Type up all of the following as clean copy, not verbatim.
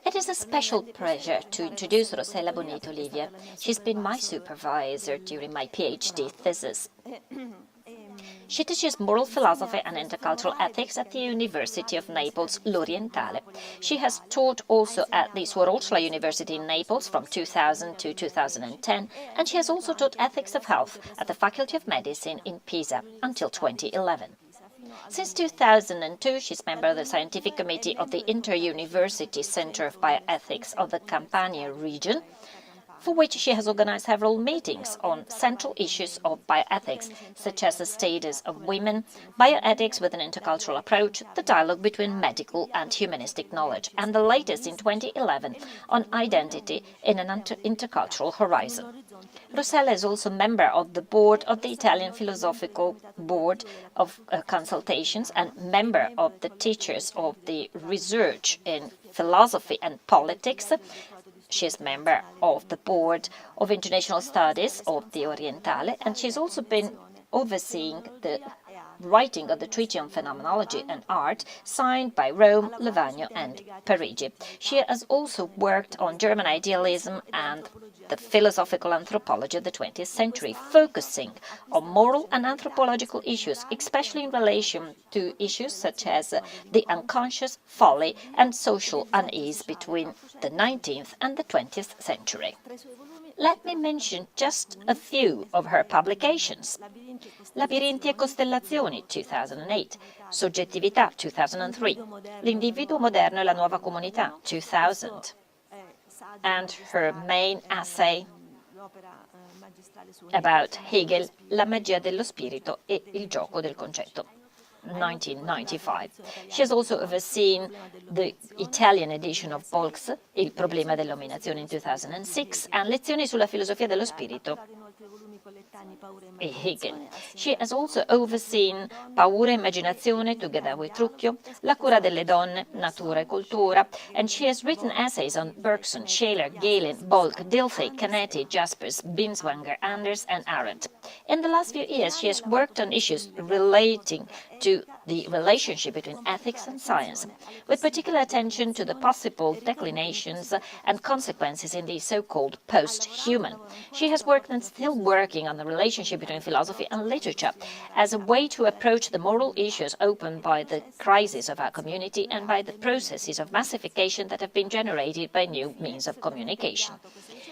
It is a special pleasure to introduce Rossella Bonito-Oliva. She's been my supervisor during my PhD thesis. She teaches moral philosophy and intercultural ethics at the University of Naples, l'Orientale. She has taught also at the Rossella University in Naples from 2000 to 2010, and she has also taught ethics of health at the Faculty of Medicine in Pisa until 2011. Since 2002, she's member of the Scientific Committee of the Inter-University Center of Bioethics of the Campania region, for which she has organized several meetings on central issues of bioethics, such as the status of women, bioethics with an intercultural approach, the dialogue between medical and humanistic knowledge, and the latest in 2011 on identity in an intercultural horizon. Rossella is also member of the board of the Italian Philosophical Board of Consultations and member of the teachers of the research in philosophy and politics. She is member of the Board of International Studies of the Orientale, and she's also been overseeing the writing of the Treaty on Phenomenology and Art, signed by Rome, Lavagno and Parigi. She has also worked on German idealism and the philosophical anthropology of the 20th century, focusing on moral and anthropological issues, especially in relation to issues such as the unconscious, folly and social unease between the 19th and the 20th century. Let me mention just a few of her publications. Labirinti e Costellazioni, 2008, Soggettività, 2003, L'individuo moderno e la nuova comunità, 2000, and her main essay about Hegel, La magia dello spirito e il gioco del concetto, 1995. She has also overseen the Italian edition of Bolk's Il problema dell'ominazione in 2006 and Lezioni sulla filosofia dello spirito e Hegel. She has also overseen Paura e immaginazione together with Trucchio, La cura delle donne, Natura e cultura, and she has written essays on Bergson, Scheler, Galen, Bolk, Dilthey, Canetti, Jaspers, Binswanger, Anders and Arendt. In the last few years, she has worked on issues relating to the relationship between ethics and science, with particular attention to the possible declinations and consequences in the so-called post-human. She has worked and still working on the relationship between philosophy and literature as a way to approach the moral issues opened by the crisis of our community and by the processes of massification that have been generated by new means of communication.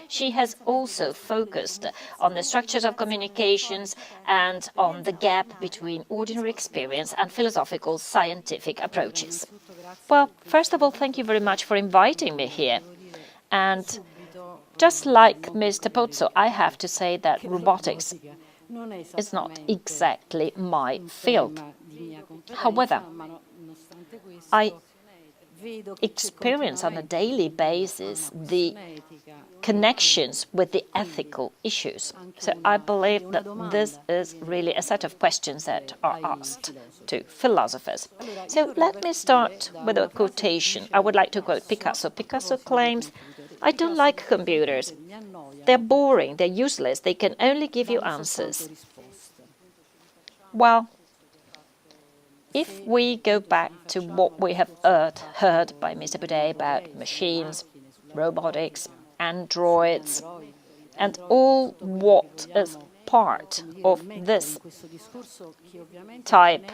She has also focused on the structures of communications and on the gap between ordinary experience and philosophical scientific approaches. Well, first of all, thank you very much for inviting me here. And just like Mr. Pozzo, I have to say that robotics is not exactly my field. However, I experience on a daily basis the connections with the ethical issues. So I believe that this is really a set of questions that are asked to philosophers. So let me start with a quotation. I would like to quote Picasso. Picasso claims, "I don't like computers. They're boring, they're useless, they can only give you answers." Well, if we go back to what we have heard by Mr. Boudet about machines, robotics, androids, and all what is part of this type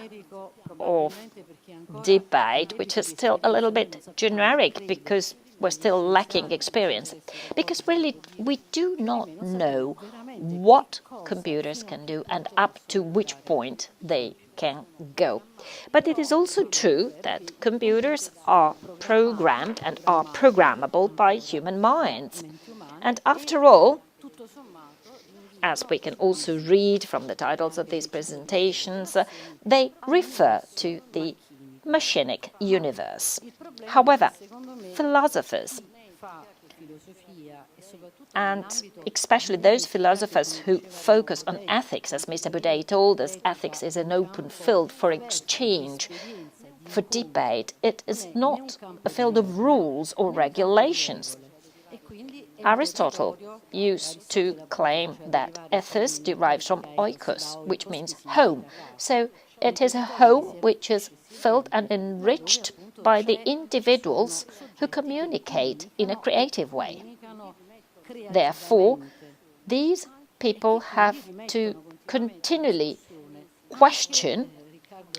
of debate, which is still a little bit generic because we're still lacking experience. Because really, we do not know what computers can do and up to which point they can go. But it is also true that computers are programmed and are programmable by human minds. And after all, as we can also read from the titles of these presentations, they refer to the machinic universe. However, philosophers, and especially those philosophers who focus on ethics, as Mr. Boudet told us, ethics is an open field for exchange, for debate. It is not a field of rules or regulations. Aristotle used to claim that ethos derives from oikos, which means home. So it is a home which is filled and enriched by the individuals who communicate in a creative way. Therefore, these people have to continually question.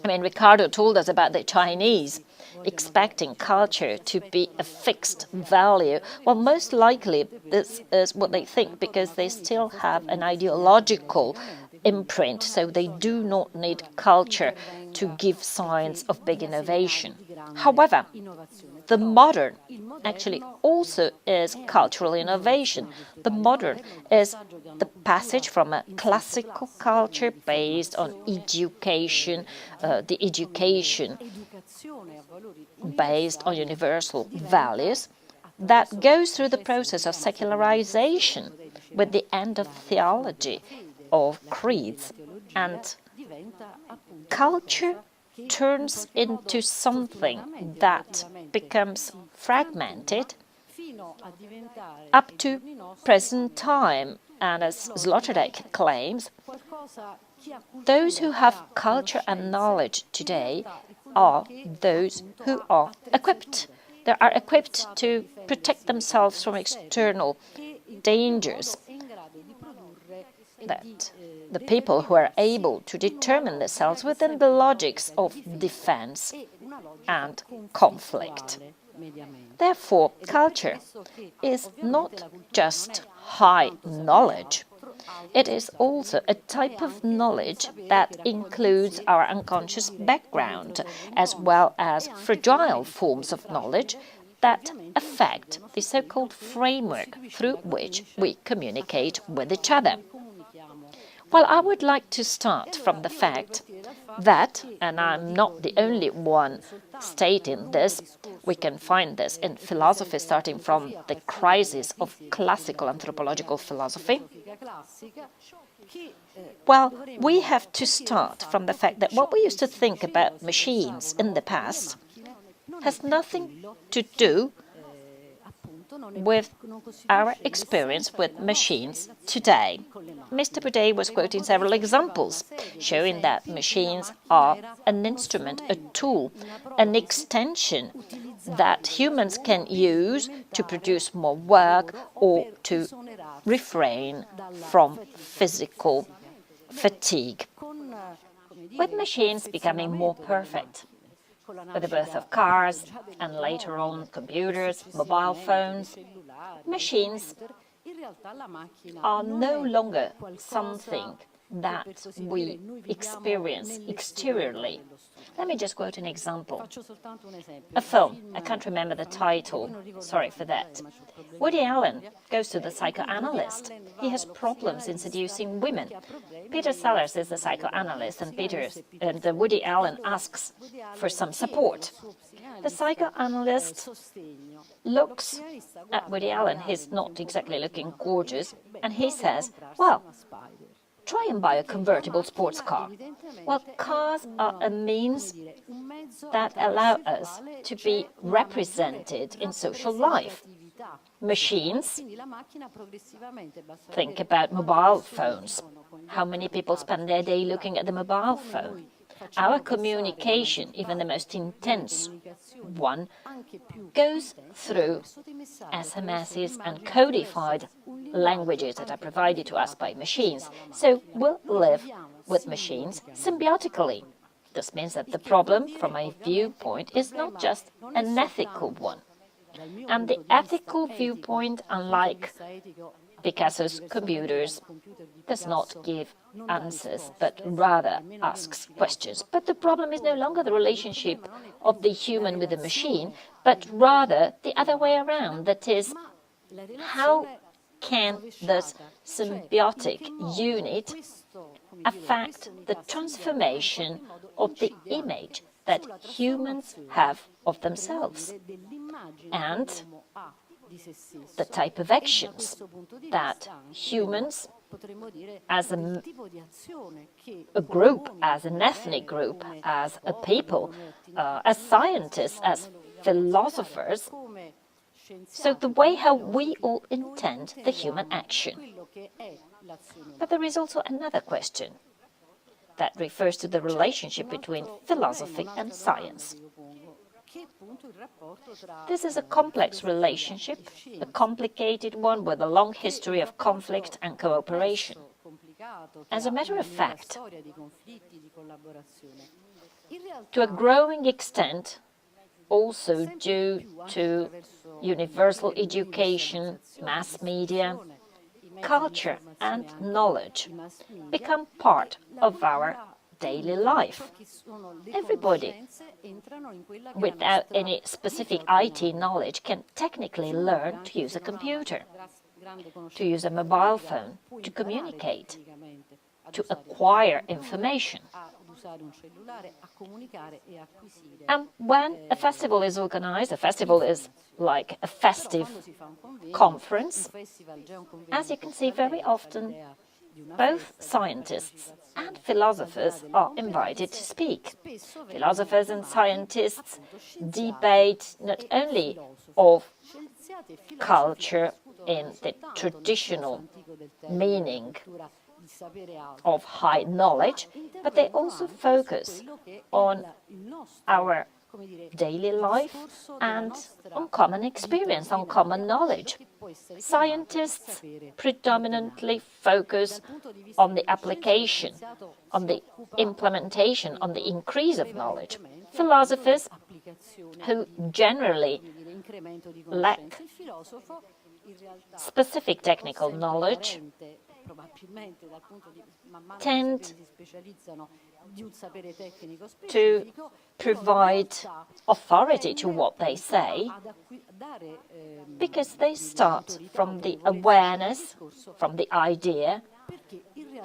I mean, Ricardo told us about the Chinese expecting culture to be a fixed value. Well, most likely this is what they think because they still have an ideological imprint, so they do not need culture to give signs of big innovation. However, the modern actually also is cultural innovation. The modern is the passage from a classical culture based on education, the education based on universal values, that goes through the process of secularization with the end of theology, of creeds, and culture turns into something that becomes fragmented up to present time. And as Sloterdijk claims, those who have culture and knowledge today are those who are equipped. They are equipped to protect themselves from external dangers. That the people who are able to determine themselves within the logics of defense and conflict. Therefore, culture is not just high knowledge. It is also a type of knowledge that includes our unconscious background, as well as fragile forms of knowledge that affect the so-called framework through which we communicate with each other. Well, I would like to start from the fact that, and I'm not the only one stating this, we can find this in philosophy starting from the crisis of classical anthropological philosophy. Well, we have to start from the fact that what we used to think about machines in the past has nothing to do with our experience with machines today. Mr. Boudet was quoting several examples, showing that machines are an instrument, a tool, an extension that humans can use to produce more work or to refrain from physical fatigue. With machines becoming more perfect, with the birth of cars and later on computers, mobile phones, machines are no longer something that we experience exteriorly. Let me just quote an example. A film, I can't remember the title, sorry for that. Woody Allen goes to the psychoanalyst. He has problems in seducing women. Peter Sellers is the psychoanalyst, and Woody Allen asks for some support. The psychoanalyst looks at Woody Allen. He's not exactly looking gorgeous, and he says, well, try and buy a convertible sports car. Well, cars are a means that allow us to be represented in social life. Machines, think about mobile phones. How many people spend their day looking at the mobile phone? Our communication, even the most intense one, goes through SMSs and codified languages that are provided to us by machines. So we'll live with machines symbiotically. This means that the problem, from my viewpoint, is not just an ethical one. And the ethical viewpoint, unlike Picasso's computers, does not give answers, but rather asks questions. But the problem is no longer the relationship of the human with the machine, but rather the other way around. That is, how can this symbiotic unit affect the transformation of the image that humans have of themselves and the type of actions that humans, as a group, as an ethnic group, as a people, as scientists, as philosophers, so the way how we all intend the human action. But there is also another question that refers to the relationship between philosophy and science. This is a complex relationship, a complicated one with a long history of conflict and cooperation. As a matter of fact, to a growing extent, also due to universal education, mass media, culture and knowledge become part of our daily life. Everybody, without any specific IT knowledge, can technically learn to use a computer, to use a mobile phone, to communicate, to acquire information. And when a festival is organized, a festival is like a festive conference, as you can see very often, both scientists and philosophers are invited to speak. Philosophers and scientists debate not only of culture in the traditional meaning of high knowledge, but they also focus on our daily life and on common experience, on common knowledge. Scientists predominantly focus on the application, on the implementation, on the increase of knowledge. Philosophers, who generally lack specific technical knowledge, tend to provide authority to what they say, because they start from the awareness, from the idea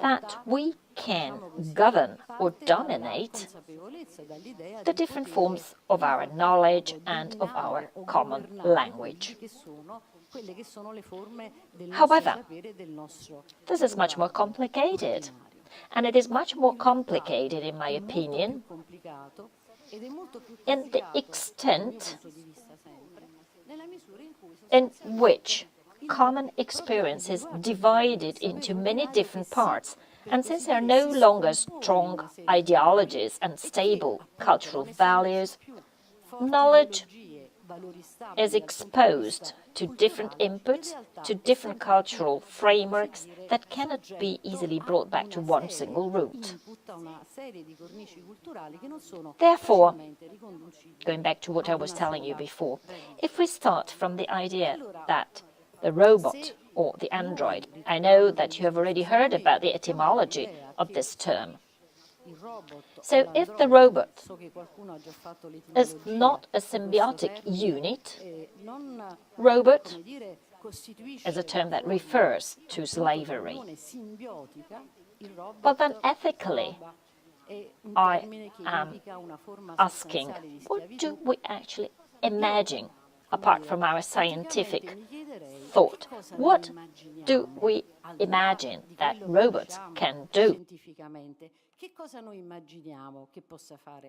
that we can govern or dominate the different forms of our knowledge and of our common language. However, this is much more complicated, and it is much more complicated, in my opinion, in the extent in which common experience is divided into many different parts, and since there are no longer strong ideologies and stable cultural values, knowledge is exposed to different inputs, to different cultural frameworks that cannot be easily brought back to one single root. Therefore, going back to what I was telling you before, if we start from the idea that the robot or the android, I know that you have already heard about the etymology of this term. So if the robot is not a symbiotic unit, robot is a term that refers to slavery. But then ethically, I am asking, what do we actually imagine apart from our scientific thought? What do we imagine that robots can do?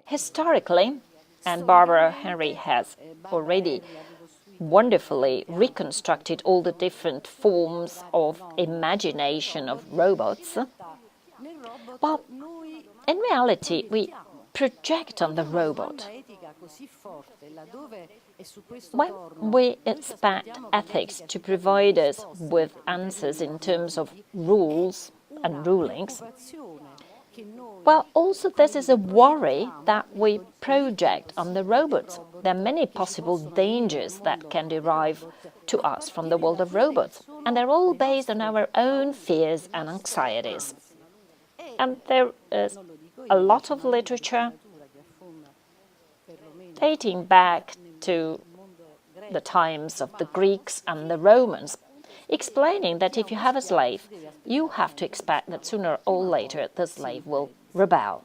Historically, and Barbara Henry has already wonderfully reconstructed all the different forms of imagination of robots, well, in reality, we project on the robot. When we expect ethics to provide us with answers in terms of rules and rulings, well, also this is a worry that we project on the robots. There are many possible dangers that can derive to us from the world of robots, and they're all based on our own fears and anxieties. And there is a lot of literature dating back to the times of the Greeks and the Romans, explaining that if you have a slave, you have to expect that sooner or later the slave will rebel.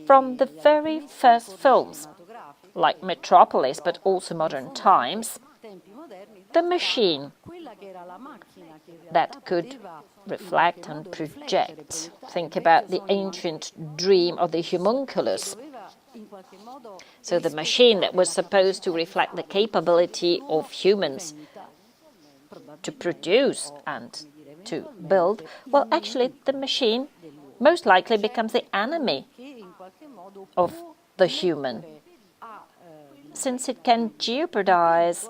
From the very first films, like Metropolis, but also Modern Times, the machine that could reflect and project, think about the ancient dream of the homunculus. So the machine that was supposed to reflect the capability of humans to produce and to build, well, actually the machine most likely becomes the enemy of the human, since it can jeopardize,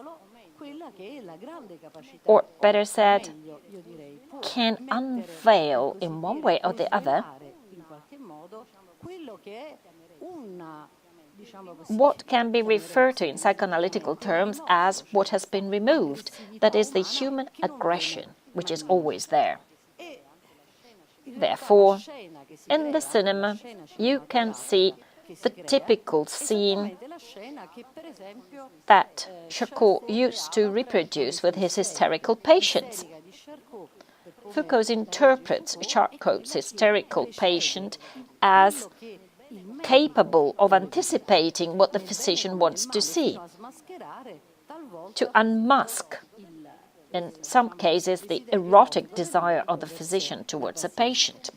or better said, can unveil in one way or the other what can be referred to in psychoanalytical terms as what has been removed, that is, the human aggression, which is always there. Therefore, in the cinema, you can see the typical scene that Charcot used to reproduce with his hysterical patients. Foucault interprets Charcot's hysterical patient as capable of anticipating what the physician wants to see, to unmask, in some cases, the erotic desire of the physician towards a patient.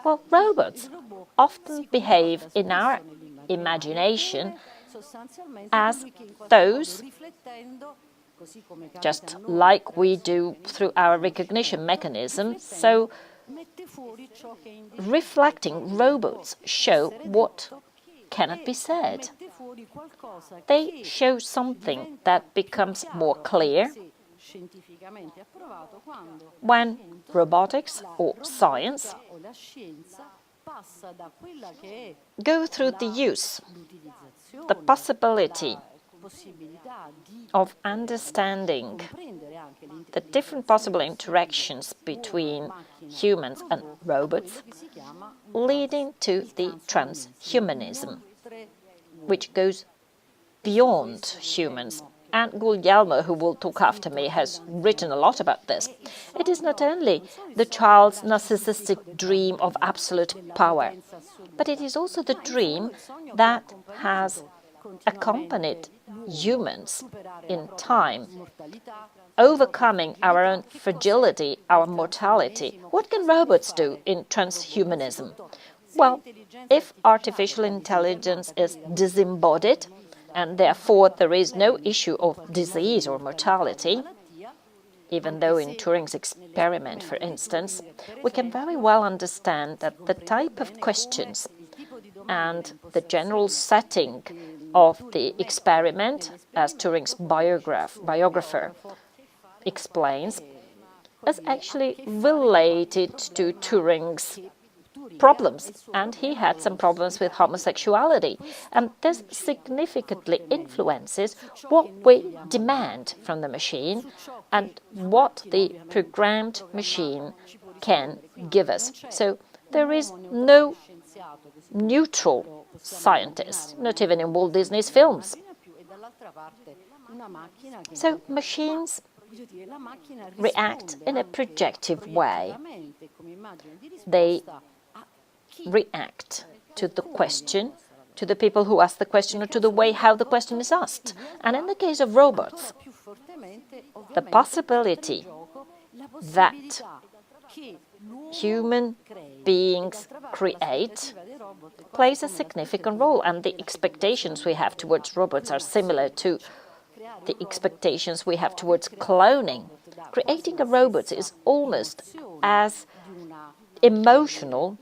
Well, robots often behave in our imagination as those, just like we do through our recognition mechanism, so reflecting robots show what cannot be said. They show something that becomes more clear when robotics or science go through the use, the possibility of understanding the different possible interactions between humans and robots, leading to the transhumanism, which goes beyond humans. And Guglielmo, who will talk after me, has written a lot about this. It is not only the child's narcissistic dream of absolute power, but it is also the dream that has accompanied humans in time, overcoming our own fragility, our mortality. What can robots do in transhumanism? Well, if artificial intelligence is disembodied, and therefore there is no issue of disease or mortality, even though in Turing's experiment, for instance, we can very well understand that the type of questions and the general setting of the experiment, as Turing's biographer explains, is actually related to Turing's problems, and he had some problems with homosexuality, and this significantly influences what we demand from the machine and what the programmed machine can give us. So there is no neutral scientist, not even in Walt Disney's films. So machines react in a projective way. They react to the question, to the people who ask the question, or to the way how the question is asked. And in the case of robots, the possibility that human beings create plays a significant role, and the expectations we have towards robots are similar to the expectations we have towards cloning. Creating a robot is almost as emotional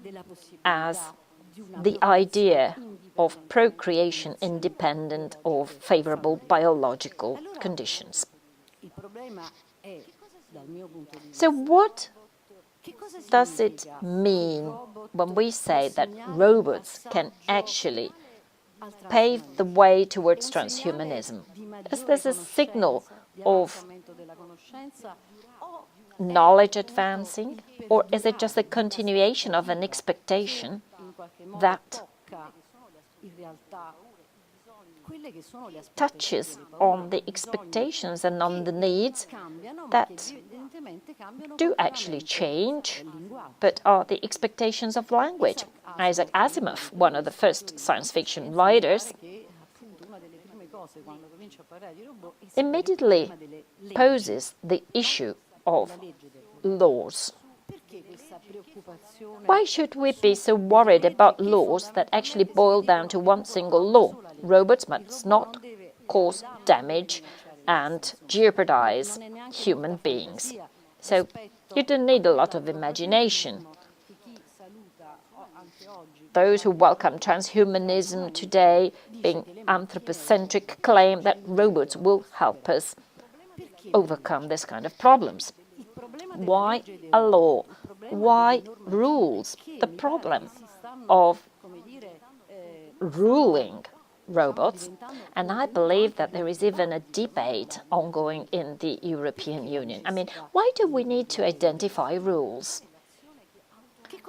as the idea of procreation independent of favorable biological conditions. So what does it mean when we say that robots can actually pave the way towards transhumanism? Is this a signal of knowledge advancing, or is it just a continuation of an expectation that touches on the expectations and on the needs that do actually change, but are the expectations of language? Isaac Asimov, one of the first science fiction writers, immediately poses the issue of laws. Why should we be so worried about laws that actually boil down to one single law? Robots must not cause damage and jeopardize human beings. So you don't need a lot of imagination. those who welcome transhumanism today, being anthropocentric, claim that robots will help us overcome this kind of problems. Why a law? Why rules? The problem of ruling robots, and I believe that there is even a debate ongoing in the European Union. I mean, why do we need to identify rules?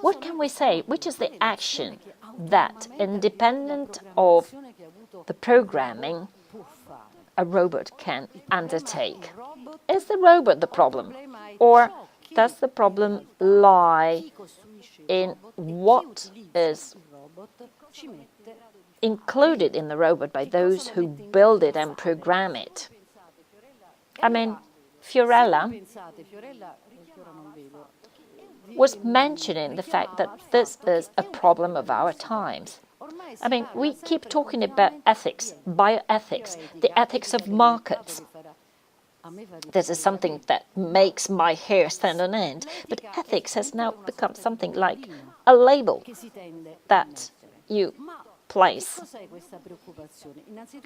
What can we say? Which is the action that, independent of the programming, a robot can undertake? Is the robot the problem? Or does the problem lie in what is included in the robot by those who build it and program it? I mean, Fiorella was mentioning the fact that this is a problem of our times. I mean, we keep talking about ethics, bioethics, the ethics of markets. This is something that makes my hair stand on end. But ethics has now become something like a label that you place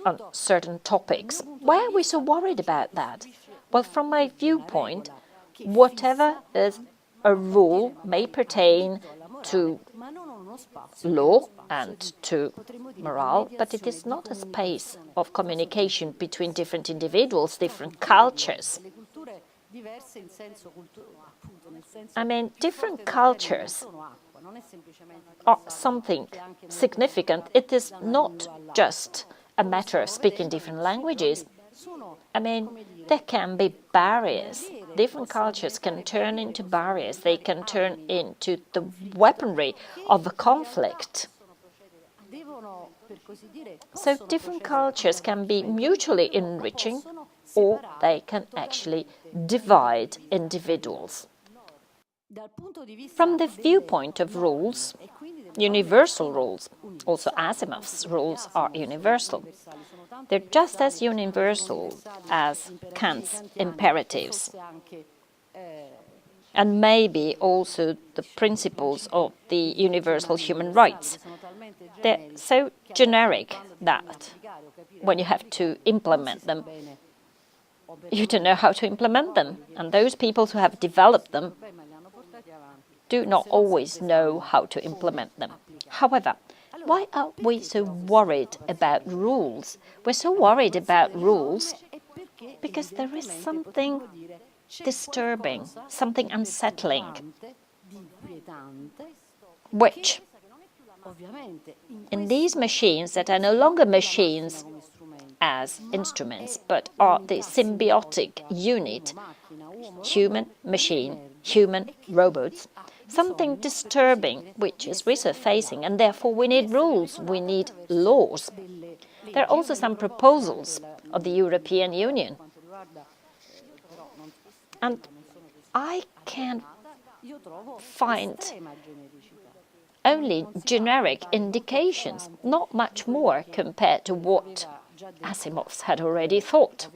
on certain topics. Why are we so worried about that? Well, from my viewpoint, whatever is a rule may pertain to law and to morale, but it is not a space of communication between different individuals, different cultures. I mean, different cultures are something significant. It is not just a matter of speaking different languages. I mean, there can be barriers. Different cultures can turn into barriers. They can turn into the weaponry of a conflict. So different cultures can be mutually enriching, or they can actually divide individuals. From the viewpoint of rules, universal rules, also Asimov's rules are universal. They're just as universal as Kant's imperatives, and maybe also the principles of the universal human rights. They're so generic that when you have to implement them, you don't know how to implement them, and those people who have developed them do not always know how to implement them. However, why are we so worried about rules? We're so worried about rules because there is something disturbing, something unsettling, which in these machines that are no longer machines as instruments, but are the symbiotic unit, human machine, human robots, something disturbing which is resurfacing, and therefore we need rules, we need laws. There are also some proposals of the European Union, and I can find only generic indications, not much more compared to what Asimov had already thought.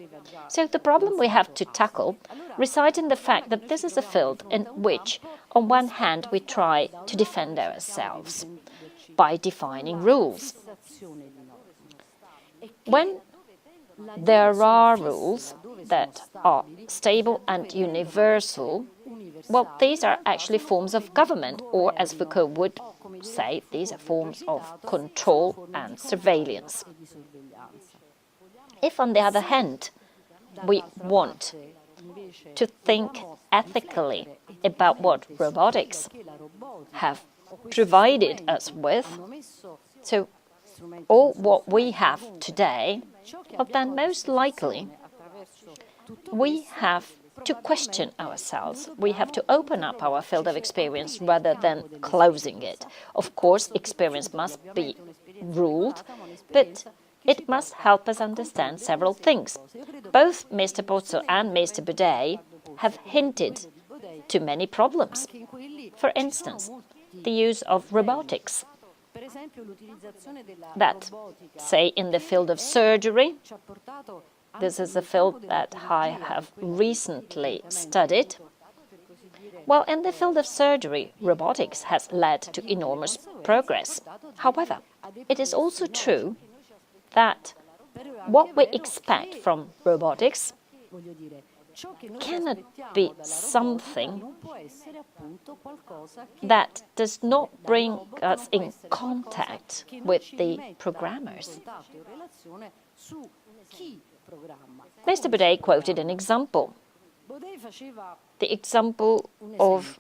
So the problem we have to tackle resides in the fact that this is a field in which, on one hand, we try to defend ourselves by defining rules. When there are rules that are stable and universal, well, these are actually forms of government, or as Foucault would say, these are forms of control and surveillance. If, on the other hand, we want to think ethically about what robotics have provided us with, so all what we have today, well, then most likely we have to question ourselves. We have to open up our field of experience rather than closing it. Of course, experience must be ruled, but it must help us understand several things. Both Mr. Pozzo and Mr. Baudet have hinted to many problems. For instance, the use of robotics. That, say, in the field of surgery, this is a field that I have recently studied, Well, in the field of surgery, robotics has led to enormous progress. However, it is also true that what we expect from robotics cannot be something that does not bring us in contact with the programmers. Mr. Baudet quoted an example. The example of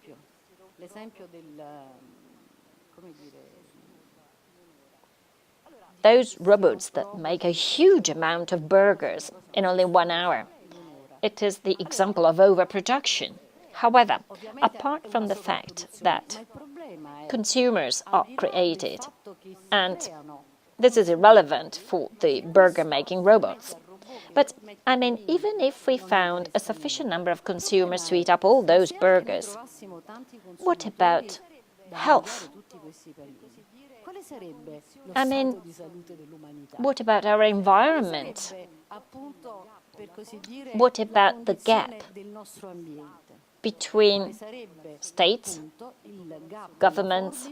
those robots that make a huge amount of burgers in only 1 hour. It is the example of overproduction. However, apart from the fact that consumers are created, and this is irrelevant for the burger-making robots, but, I mean, even if we found a sufficient number of consumers to eat up all those burgers, what about health? I mean, what about our environment? What about the gap between states, governments,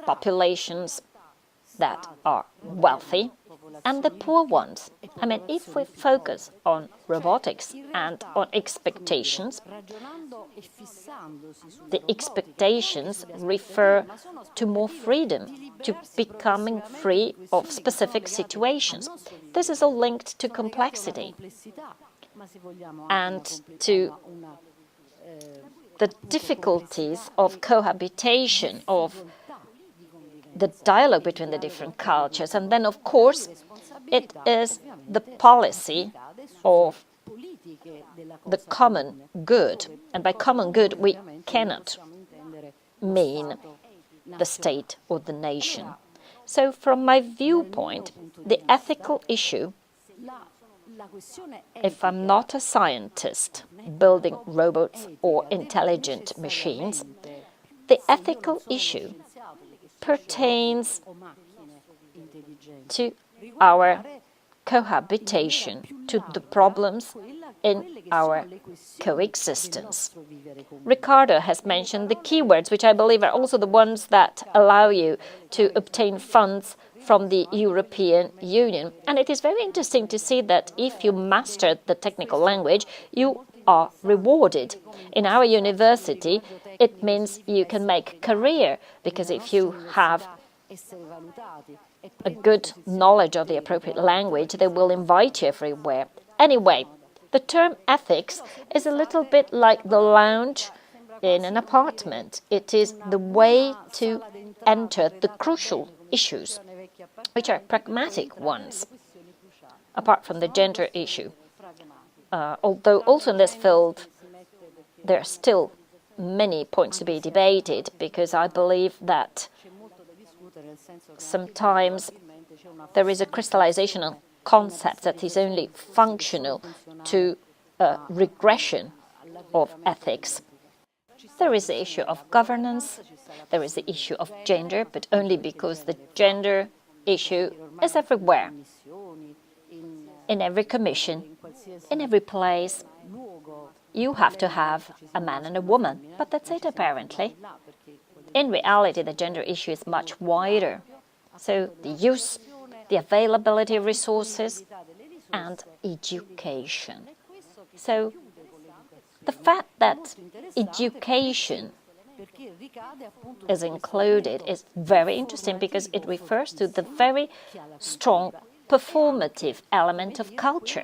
populations that are wealthy and the poor ones? I mean, if we focus on robotics and on expectations, the expectations refer to more freedom, to becoming free of specific situations. This is all linked to complexity and to the difficulties of cohabitation, of the dialogue between the different cultures. And then, of course, it is the policy of the common good. And by common good, we cannot mean the state or the nation. So from my viewpoint, the ethical issue, if I'm not a scientist building robots or intelligent machines, the ethical issue pertains to our cohabitation, to the problems in our coexistence. Ricardo has mentioned the keywords, which I believe are also the ones that allow you to obtain funds from the European Union. And it is very interesting to see that if you master the technical language, you are rewarded. In our university, it means you can make a career, because if you have a good knowledge of the appropriate language, they will invite you everywhere. Anyway, the term ethics is a little bit like the lounge in an apartment. It is the way to enter the crucial issues, which are pragmatic ones, apart from the gender issue. Although also in this field there are still many points to be debated, because I believe that sometimes there is a crystallization of concepts that is only functional to regression of ethics. There is the issue of governance, there is the issue of gender, but only because the gender issue is everywhere, in every commission, in every place. You have to have a man and a woman, but that's it apparently. In reality, the gender issue is much wider. So the use, the availability of resources, and education. So the fact that education is included is very interesting, because it refers to the very strong performative element of culture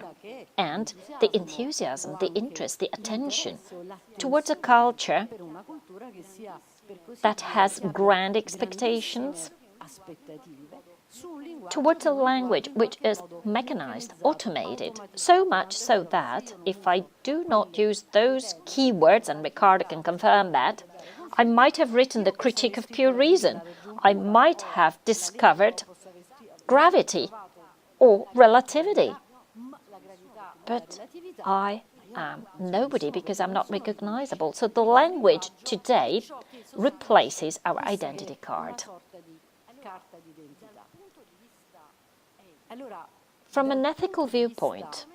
and the enthusiasm, the interest, the attention towards a culture that has grand expectations, towards a language which is mechanized, automated, so much so that if I do not use those keywords, and Ricardo can confirm that, I might have written the Critique of Pure Reason. I might have discovered gravity or relativity. But I am nobody, because I'm not recognizable. So the language today replaces our identity card. From an ethical viewpoint,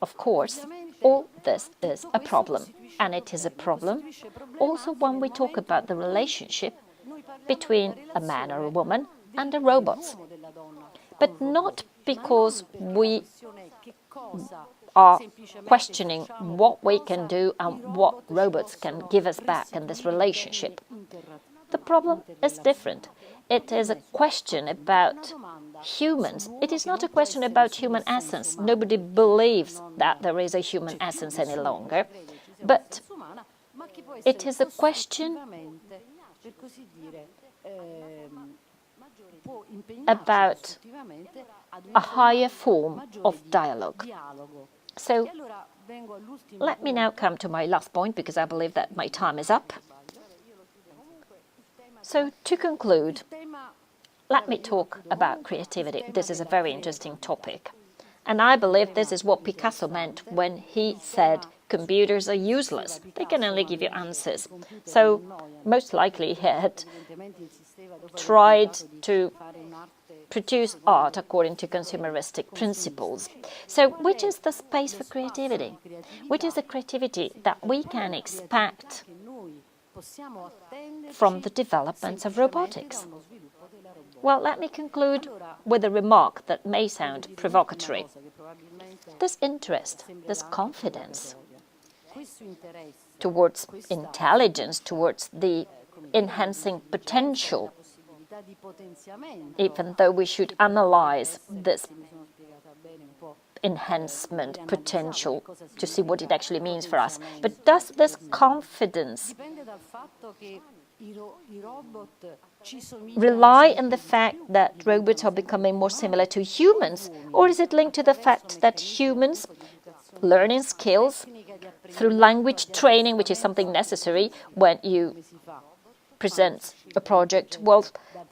of course, all this is a problem. And it is a problem also when we talk about the relationship between a man or a woman and the robots. But not because we are questioning what we can do and what robots can give us back in this relationship. The problem is different. It is a question about humans. It is not a question about human essence. Nobody believes that there is a human essence any longer. But it is a question about a higher form of dialogue. So let me now come to my last point, because I believe that my time is up. So to conclude, let me talk about creativity. This is a very interesting topic. And I believe this is what Picasso meant when he said computers are useless. They can only give you answers. So most likely he had tried to produce art according to consumeristic principles. So which is the space for creativity? Which is the creativity that we can expect from the developments of robotics? Well, let me conclude with a remark that may sound provocatory. This interest, this confidence towards intelligence, towards the enhancing potential, even though we should analyze this enhancement potential to see what it actually means for us. But does this confidence rely on the fact that robots are becoming more similar to humans, or is it linked to the fact that humans learning skills through language training, which is something necessary when you present a project? Well,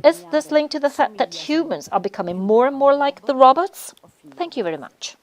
is this linked to the fact that humans are becoming more and more like the robots? Thank you very much.